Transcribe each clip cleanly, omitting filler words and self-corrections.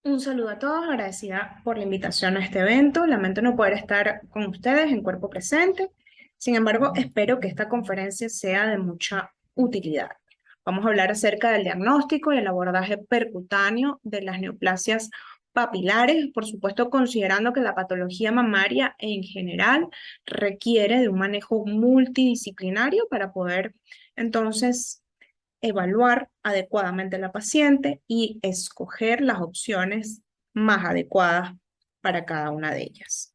Un saludo a todos, agradecida por la invitación a este evento. Lamento no poder estar con ustedes en cuerpo presente. Sin embargo, espero que esta conferencia sea de mucha utilidad. Vamos a hablar acerca del diagnóstico y el abordaje percutáneo de las neoplasias papilares, por supuesto considerando que la patología mamaria en general requiere de un manejo multidisciplinario para poder entonces evaluar adecuadamente a la paciente y escoger las opciones más adecuadas para cada una de ellas.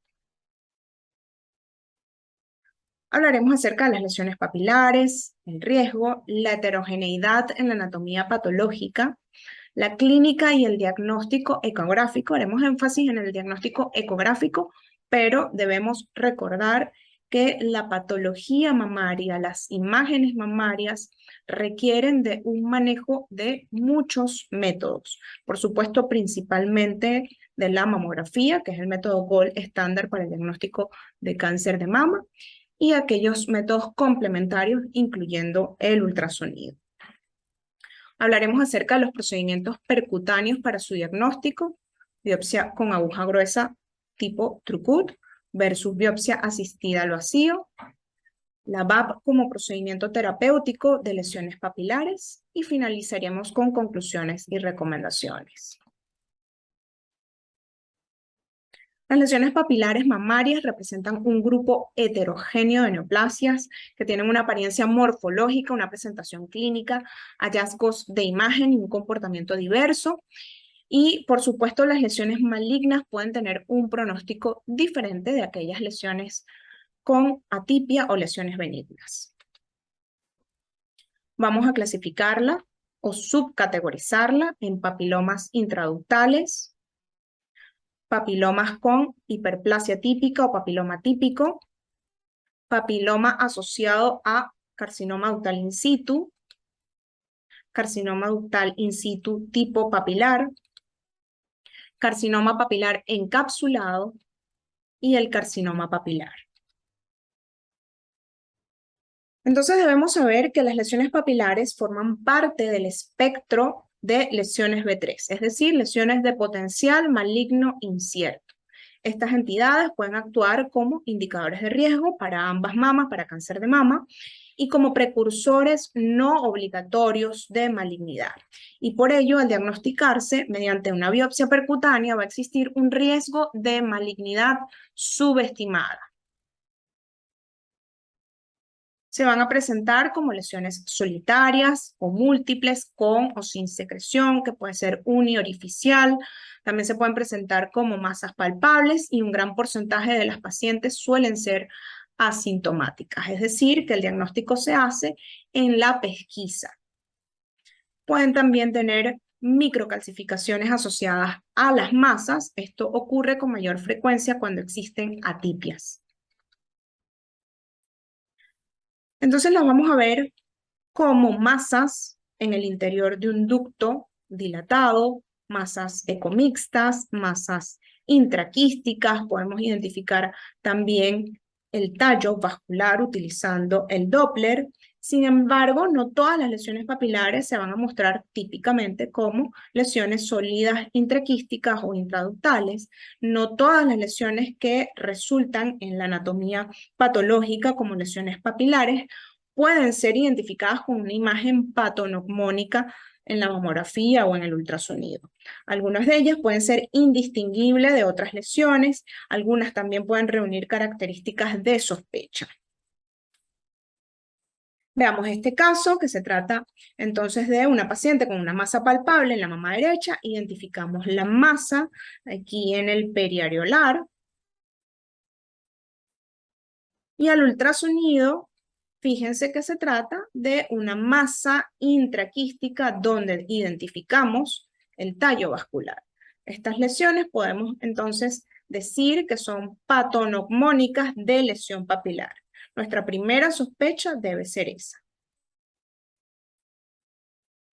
Hablaremos acerca de las lesiones papilares, el riesgo, la heterogeneidad en la anatomía patológica, la clínica y el diagnóstico ecográfico. Haremos énfasis en el diagnóstico ecográfico, pero debemos recordar que la patología mamaria, las imágenes mamarias, requieren de un manejo de muchos métodos. Por supuesto, principalmente de la mamografía, que es el método gold estándar para el diagnóstico de cáncer de mama, y aquellos métodos complementarios, incluyendo el ultrasonido. Hablaremos acerca de los procedimientos percutáneos para su diagnóstico, biopsia con aguja gruesa tipo Trucut versus biopsia asistida al vacío, la VAP como procedimiento terapéutico de lesiones papilares y finalizaremos con conclusiones y recomendaciones. Las lesiones papilares mamarias representan un grupo heterogéneo de neoplasias que tienen una apariencia morfológica, una presentación clínica, hallazgos de imagen y un comportamiento diverso. Y, por supuesto, las lesiones malignas pueden tener un pronóstico diferente de aquellas lesiones con atipia o lesiones benignas. Vamos a clasificarla o subcategorizarla en papilomas intraductales, papilomas con hiperplasia típica o papiloma típico, papiloma asociado a carcinoma ductal in situ, carcinoma ductal in situ tipo papilar, carcinoma papilar encapsulado y el carcinoma papilar. Entonces debemos saber que las lesiones papilares forman parte del espectro de lesiones B3, es decir, lesiones de potencial maligno incierto. Estas entidades pueden actuar como indicadores de riesgo para ambas mamas, para cáncer de mama, y como precursores no obligatorios de malignidad. Y por ello, al diagnosticarse mediante una biopsia percutánea, va a existir un riesgo de malignidad subestimada. Se van a presentar como lesiones solitarias o múltiples, con o sin secreción, que puede ser uniorificial. También se pueden presentar como masas palpables y un gran porcentaje de las pacientes suelen ser asintomáticas, es decir, que el diagnóstico se hace en la pesquisa. Pueden también tener microcalcificaciones asociadas a las masas. Esto ocurre con mayor frecuencia cuando existen atipias. Entonces las vamos a ver como masas en el interior de un ducto dilatado, masas ecomixtas, masas intraquísticas. Podemos identificar también el tallo vascular utilizando el Doppler. Sin embargo, no todas las lesiones papilares se van a mostrar típicamente como lesiones sólidas intraquísticas o intraductales. No todas las lesiones que resultan en la anatomía patológica como lesiones papilares pueden ser identificadas con una imagen patognomónica en la mamografía o en el ultrasonido. Algunas de ellas pueden ser indistinguibles de otras lesiones, algunas también pueden reunir características de sospecha. Veamos este caso, que se trata entonces de una paciente con una masa palpable en la mama derecha. Identificamos la masa aquí en el periareolar. Y al ultrasonido, fíjense que se trata de una masa intraquística donde identificamos el tallo vascular. Estas lesiones podemos entonces decir que son patognomónicas de lesión papilar. Nuestra primera sospecha debe ser esa.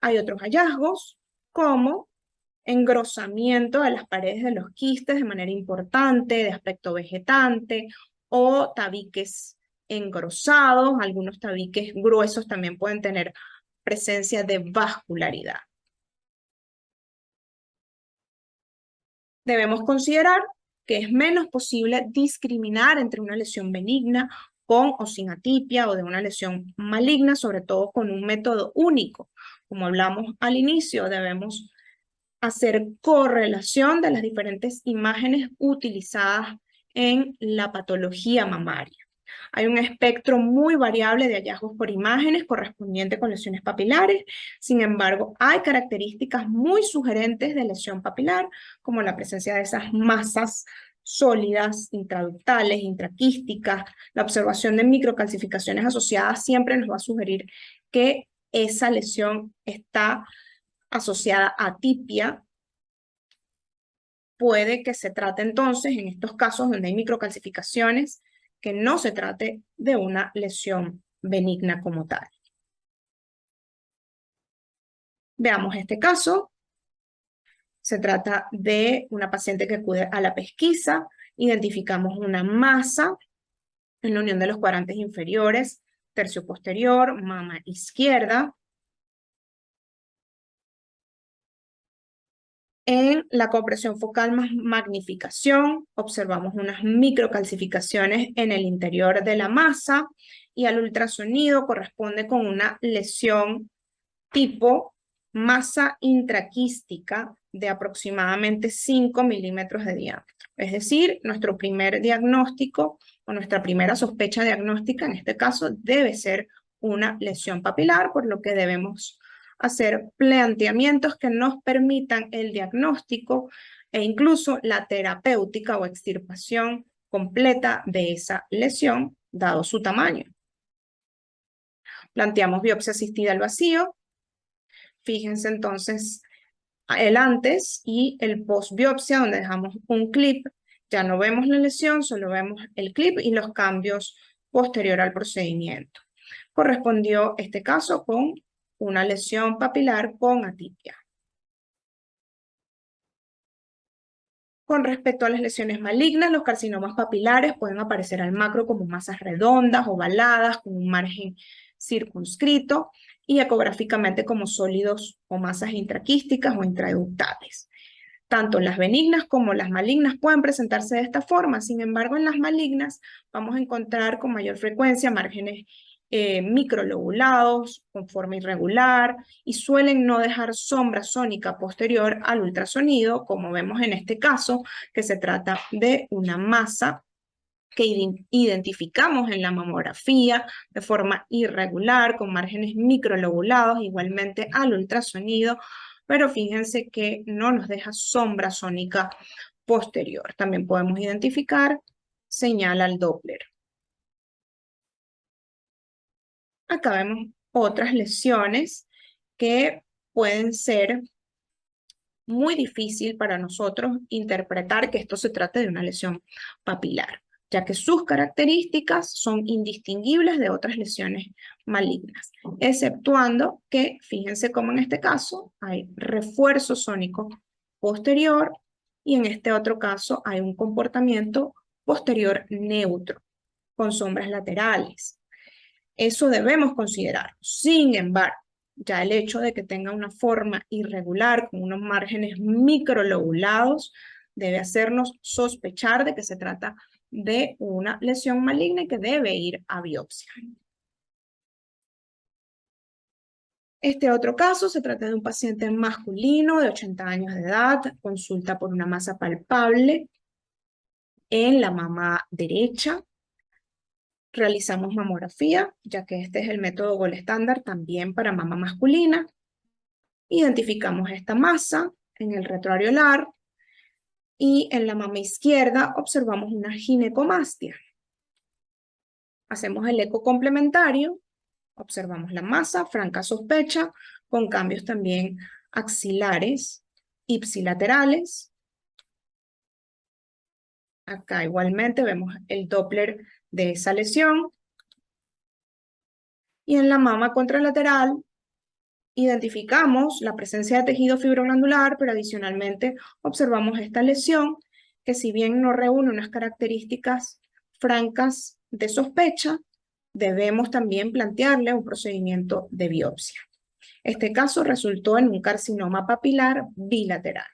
Hay otros hallazgos, como engrosamiento de las paredes de los quistes de manera importante, de aspecto vegetante, o tabiques engrosados. Algunos tabiques gruesos también pueden tener presencia de vascularidad. Debemos considerar que es menos posible discriminar entre una lesión benigna con o sin atipia o de una lesión maligna, sobre todo con un método único. Como hablamos al inicio, debemos hacer correlación de las diferentes imágenes utilizadas en la patología mamaria. Hay un espectro muy variable de hallazgos por imágenes correspondiente con lesiones papilares. Sin embargo, hay características muy sugerentes de lesión papilar, como la presencia de esas masas sólidas, intraductales, intraquísticas. La observación de microcalcificaciones asociadas siempre nos va a sugerir que esa lesión está asociada a atipia. Puede que se trate entonces, en estos casos donde hay microcalcificaciones, que no se trate de una lesión benigna como tal. Veamos este caso. Se trata de una paciente que acude a la pesquisa. Identificamos una masa en la unión de los cuadrantes inferiores, tercio posterior, mama izquierda. En la compresión focal más magnificación, observamos unas microcalcificaciones en el interior de la masa y al ultrasonido corresponde con una lesión tipo masa intraquística de aproximadamente 5 milímetros de diámetro. Es decir, nuestro primer diagnóstico o nuestra primera sospecha diagnóstica en este caso debe ser una lesión papilar, por lo que debemos hacer planteamientos que nos permitan el diagnóstico e incluso la terapéutica o extirpación completa de esa lesión, dado su tamaño. Planteamos biopsia asistida al vacío. Fíjense entonces el antes y el post biopsia, donde dejamos un clip. Ya no vemos la lesión, solo vemos el clip y los cambios posterior al procedimiento. Correspondió este caso con una lesión papilar con atipia. Con respecto a las lesiones malignas, los carcinomas papilares pueden aparecer al macro como masas redondas, ovaladas, con un margen circunscrito y ecográficamente como sólidos o masas intraquísticas o intraductales. Tanto las benignas como las malignas pueden presentarse de esta forma. Sin embargo, en las malignas vamos a encontrar con mayor frecuencia márgenes microlobulados, con forma irregular y suelen no dejar sombra sónica posterior al ultrasonido, como vemos en este caso, que se trata de una masa que identificamos en la mamografía de forma irregular, con márgenes microlobulados, igualmente al ultrasonido, pero fíjense que no nos deja sombra sónica posterior. También podemos identificar señal al Doppler. Acá vemos otras lesiones que pueden ser muy difícil para nosotros interpretar que esto se trate de una lesión papilar, ya que sus características son indistinguibles de otras lesiones malignas, exceptuando que, fíjense cómo en este caso hay refuerzo sónico posterior y en este otro caso hay un comportamiento posterior neutro, con sombras laterales. Eso debemos considerar. Sin embargo, ya el hecho de que tenga una forma irregular con unos márgenes microlobulados debe hacernos sospechar de que se trata de una lesión maligna y que debe ir a biopsia. Este otro caso se trata de un paciente masculino de 80 años de edad, consulta por una masa palpable en la mama derecha. Realizamos mamografía, ya que este es el método gold estándar también para mama masculina. Identificamos esta masa en el retroareolar y en la mama izquierda observamos una ginecomastia. Hacemos el eco complementario, observamos la masa, franca sospecha, con cambios también axilares, ipsilaterales. Acá igualmente vemos el Doppler de esa lesión. Y en la mama contralateral identificamos la presencia de tejido fibroglandular, pero adicionalmente observamos esta lesión que, si bien no reúne unas características francas de sospecha, debemos también plantearle un procedimiento de biopsia. Este caso resultó en un carcinoma papilar bilateral.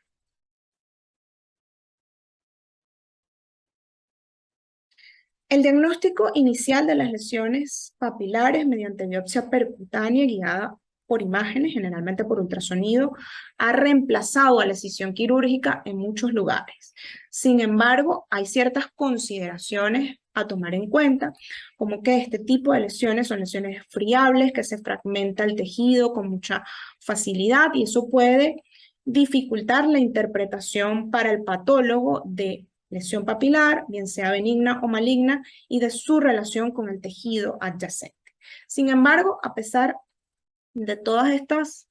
El diagnóstico inicial de las lesiones papilares mediante biopsia percutánea guiada por imágenes, generalmente por ultrasonido, ha reemplazado a la excisión quirúrgica en muchos lugares. Sin embargo, hay ciertas consideraciones a tomar en cuenta, como que este tipo de lesiones son lesiones friables, que se fragmenta el tejido con mucha facilidad y eso puede dificultar la interpretación para el patólogo de lesión papilar, bien sea benigna o maligna, y de su relación con el tejido adyacente. Sin embargo, a pesar de todas estas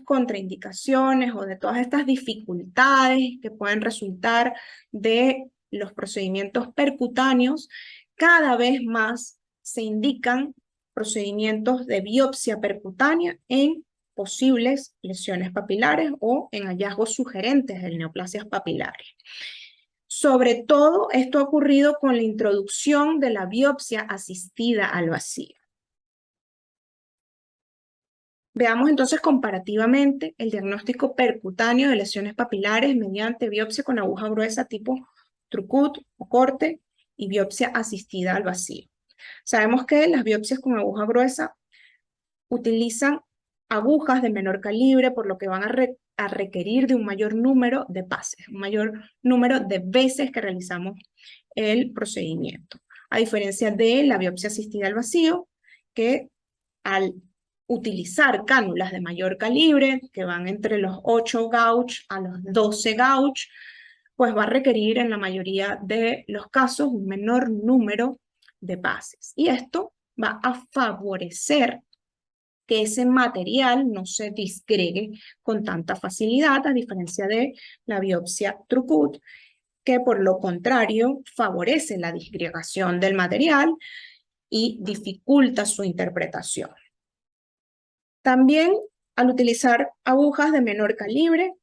contraindicaciones o de todas estas dificultades que pueden resultar de los procedimientos percutáneos, cada vez más se indican procedimientos de biopsia percutánea en posibles lesiones papilares o en hallazgos sugerentes de neoplasias papilares. Sobre todo, esto ha ocurrido con la introducción de la biopsia asistida al vacío. Veamos entonces comparativamente el diagnóstico percutáneo de lesiones papilares mediante biopsia con aguja gruesa tipo Trucut o corte y biopsia asistida al vacío. Sabemos que las biopsias con aguja gruesa utilizan agujas de menor calibre, por lo que van a requerir de un mayor número de pases, un mayor número de veces que realizamos el procedimiento. A diferencia de la biopsia asistida al vacío, que al utilizar cánulas de mayor calibre, que van entre los 8 gauge a los 12 gauge, pues va a requerir en la mayoría de los casos un menor número de pases. Y esto va a favorecer que ese material no se disgregue con tanta facilidad, a diferencia de la biopsia Trucut, que por lo contrario favorece la disgregación del material y dificulta su interpretación. También, al utilizar agujas de menor calibre,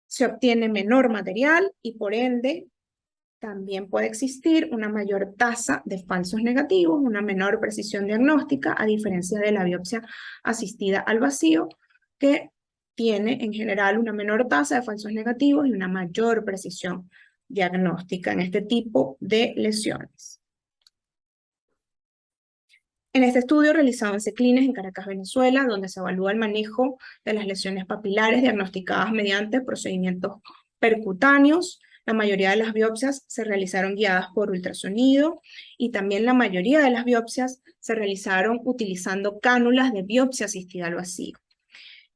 se obtiene menor material y por ende también puede existir una mayor tasa de falsos negativos, una menor precisión diagnóstica, a diferencia de la biopsia asistida al vacío, que tiene en general una menor tasa de falsos negativos y una mayor precisión diagnóstica en este tipo de lesiones. En este estudio realizado en CECLINES en Caracas, Venezuela, donde se evalúa el manejo de las lesiones papilares diagnosticadas mediante procedimientos percutáneos, la mayoría de las biopsias se realizaron guiadas por ultrasonido y también la mayoría de las biopsias se realizaron utilizando cánulas de biopsia asistida al vacío.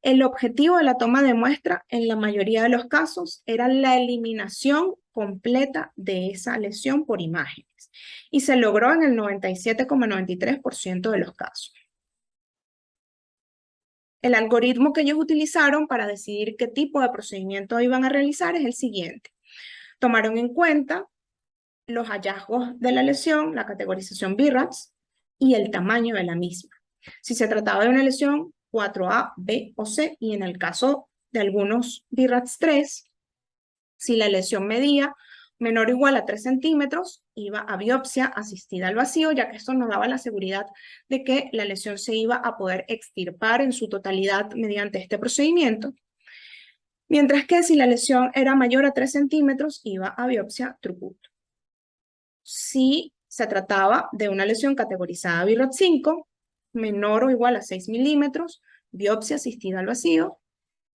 El objetivo de la toma de muestra en la mayoría de los casos era la eliminación completa de esa lesión por imágenes y se logró en el 97,93% de los casos. El algoritmo que ellos utilizaron para decidir qué tipo de procedimiento iban a realizar es el siguiente. Tomaron en cuenta los hallazgos de la lesión, la categorización BIRADS y el tamaño de la misma. Si se trataba de una lesión 4A, B o C, y en el caso de algunos BIRADS 3, si la lesión medía menor o igual a 3 centímetros, iba a biopsia asistida al vacío, ya que esto nos daba la seguridad de que la lesión se iba a poder extirpar en su totalidad mediante este procedimiento. Mientras que si la lesión era mayor a 3 centímetros, iba a biopsia Trucut. Si se trataba de una lesión categorizada BIRADS 5, menor o igual a 6 milímetros, biopsia asistida al vacío,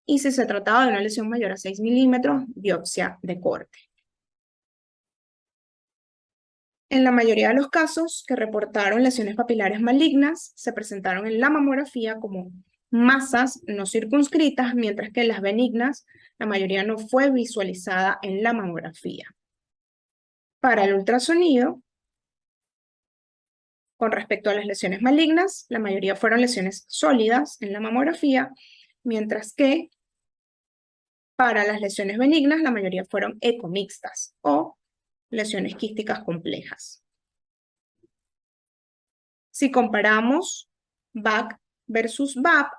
y si se trataba de una lesión mayor a 6 milímetros, biopsia de corte. En la mayoría de los casos que reportaron lesiones papilares malignas, se presentaron en la mamografía como masas no circunscritas, mientras que en las benignas, la mayoría no fue visualizada en la mamografía. Para el ultrasonido, con respecto a las lesiones malignas, la mayoría fueron lesiones sólidas en la mamografía, mientras que para las lesiones benignas, la mayoría fueron ecomixtas o lesiones quísticas complejas. Si comparamos BAC versus BAP,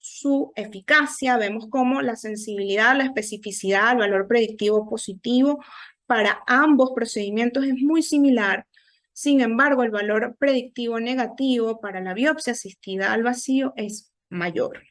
su eficacia, vemos como la sensibilidad, la especificidad, el valor predictivo positivo para ambos procedimientos es muy similar. Sin embargo, el valor predictivo negativo para la biopsia asistida al vacío es mayor.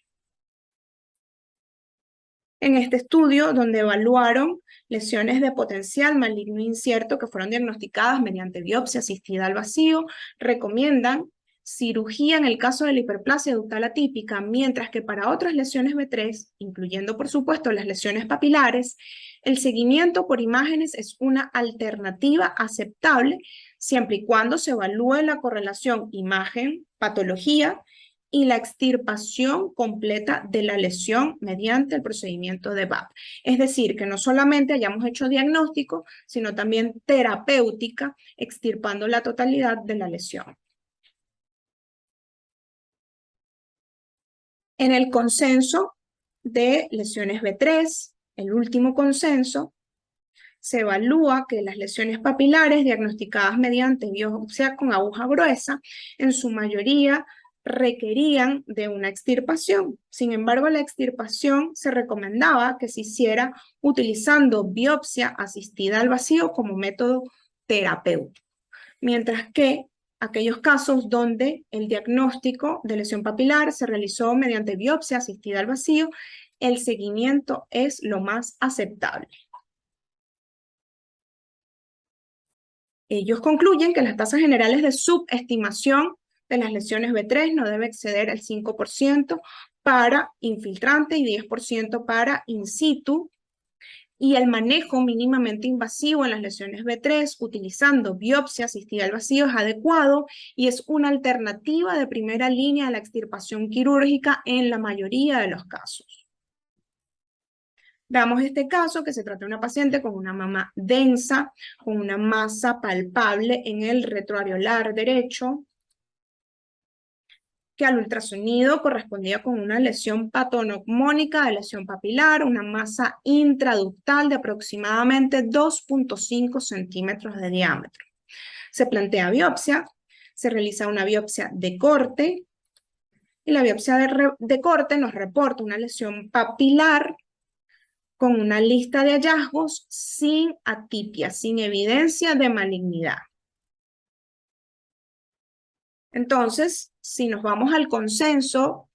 En este estudio, donde evaluaron lesiones de potencial maligno incierto que fueron diagnosticadas mediante biopsia asistida al vacío, recomiendan cirugía en el caso de la hiperplasia ductal atípica, mientras que para otras lesiones B3, incluyendo por supuesto las lesiones papilares, el seguimiento por imágenes es una alternativa aceptable siempre y cuando se evalúe la correlación imagen-patología y la extirpación completa de la lesión mediante el procedimiento de VAP. Es decir, que no solamente hayamos hecho diagnóstico, sino también terapéutica, extirpando la totalidad de la lesión. En el consenso de lesiones B3, el último consenso, se evalúa que las lesiones papilares diagnosticadas mediante biopsia con aguja gruesa, en su mayoría requerían de una extirpación. Sin embargo, la extirpación se recomendaba que se hiciera utilizando biopsia asistida al vacío como método terapéutico, mientras que aquellos casos donde el diagnóstico de lesión papilar se realizó mediante biopsia asistida al vacío, el seguimiento es lo más aceptable. Ellos concluyen que las tasas generales de subestimación de las lesiones B3 no debe exceder el 5% para infiltrante y 10% para in situ, y el manejo mínimamente invasivo en las lesiones B3 utilizando biopsia asistida al vacío es adecuado y es una alternativa de primera línea a la extirpación quirúrgica en la mayoría de los casos. Veamos este caso que se trata de una paciente con una mama densa, con una masa palpable en el retroareolar derecho, que al ultrasonido correspondía con una lesión patoneumónica de lesión papilar, una masa intraductal de aproximadamente 2.5 centímetros de diámetro. Se plantea biopsia, se realiza una biopsia de corte, y la biopsia de corte nos reporta una lesión papilar con una lista de hallazgos sin atipia, sin evidencia de malignidad. Entonces, si nos vamos al consenso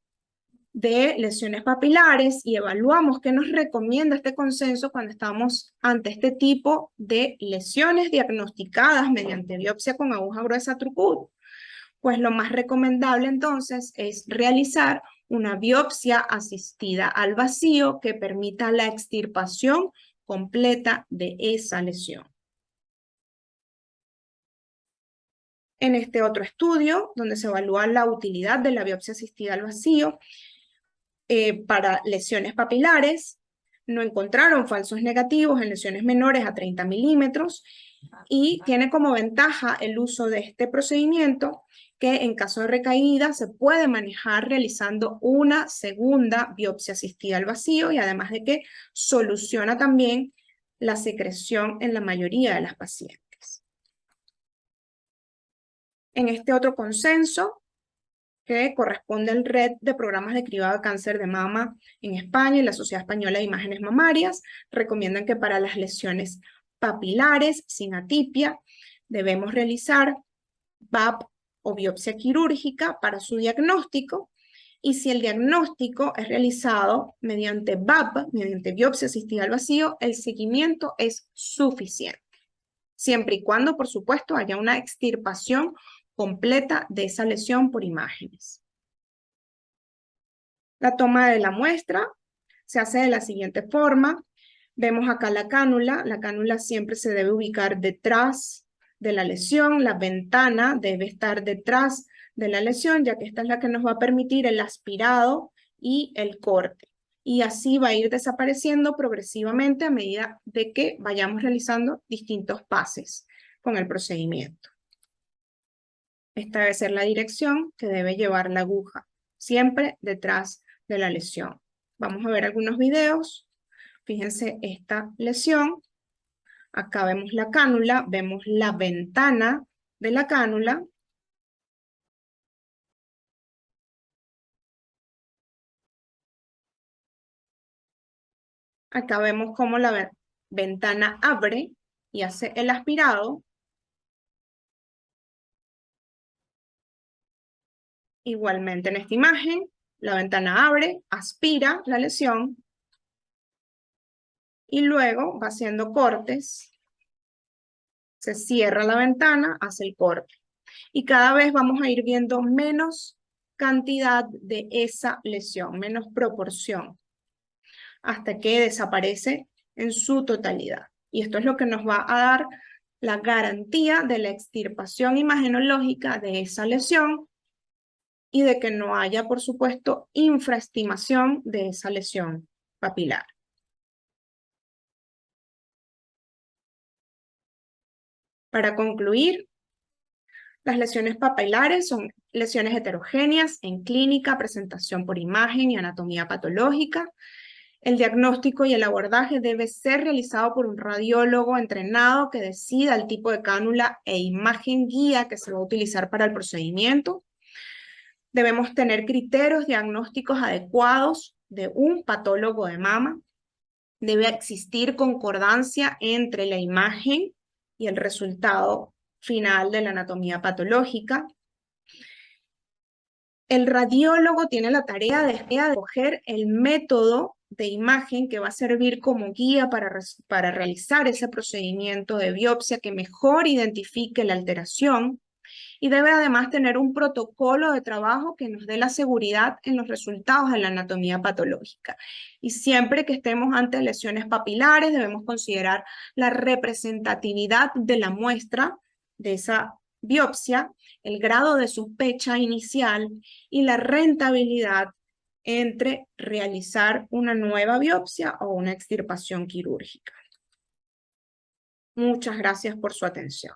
de lesiones papilares y evaluamos qué nos recomienda este consenso cuando estamos ante este tipo de lesiones diagnosticadas mediante biopsia con aguja gruesa Trucut, pues lo más recomendable entonces es realizar una biopsia asistida al vacío que permita la extirpación completa de esa lesión. En este otro estudio, donde se evalúa la utilidad de la biopsia asistida al vacío para lesiones papilares, no encontraron falsos negativos en lesiones menores a 30 milímetros y tiene como ventaja el uso de este procedimiento que en caso de recaída se puede manejar realizando una segunda biopsia asistida al vacío y además de que soluciona también la secreción en la mayoría de las pacientes. En este otro consenso, que corresponde al Red de Programas de Cribado de Cáncer de Mama en España y la Sociedad Española de Imágenes Mamarias, recomiendan que para las lesiones papilares sin atipia debemos realizar VAP o biopsia quirúrgica para su diagnóstico, y si el diagnóstico es realizado mediante VAP, mediante biopsia asistida al vacío, el seguimiento es suficiente, siempre y cuando, por supuesto, haya una extirpación completa de esa lesión por imágenes. La toma de la muestra se hace de la siguiente forma. Vemos acá la cánula siempre se debe ubicar detrás de la lesión, la ventana debe estar detrás de la lesión, ya que esta es la que nos va a permitir el aspirado y el corte. Y así va a ir desapareciendo progresivamente a medida de que vayamos realizando distintos pases con el procedimiento. Esta debe ser la dirección que debe llevar la aguja, siempre detrás de la lesión. Vamos a ver algunos videos. Fíjense esta lesión. Acá vemos la cánula, vemos la ventana de la cánula. Acá vemos cómo la ventana abre y hace el aspirado. Igualmente en esta imagen, la ventana abre, aspira la lesión y luego va haciendo cortes. Se cierra la ventana, hace el corte. Y cada vez vamos a ir viendo menos cantidad de esa lesión, menos proporción, hasta que desaparece en su totalidad. Y esto es lo que nos va a dar la garantía de la extirpación imagenológica de esa lesión y de que no haya, por supuesto, infraestimación de esa lesión papilar. Para concluir, las lesiones papilares son lesiones heterogéneas en clínica, presentación por imagen y anatomía patológica. El diagnóstico y el abordaje debe ser realizado por un radiólogo entrenado que decida el tipo de cánula e imagen guía que se va a utilizar para el procedimiento. Debemos tener criterios diagnósticos adecuados de un patólogo de mama. Debe existir concordancia entre la imagen y el resultado final de la anatomía patológica. El radiólogo tiene la tarea de escoger el método de imagen que va a servir como guía para realizar ese procedimiento de biopsia que mejor identifique la alteración y debe además tener un protocolo de trabajo que nos dé la seguridad en los resultados de la anatomía patológica. Y siempre que estemos ante lesiones papilares debemos considerar la representatividad de la muestra de esa biopsia, el grado de sospecha inicial y la rentabilidad entre realizar una nueva biopsia o una extirpación quirúrgica. Muchas gracias por su atención.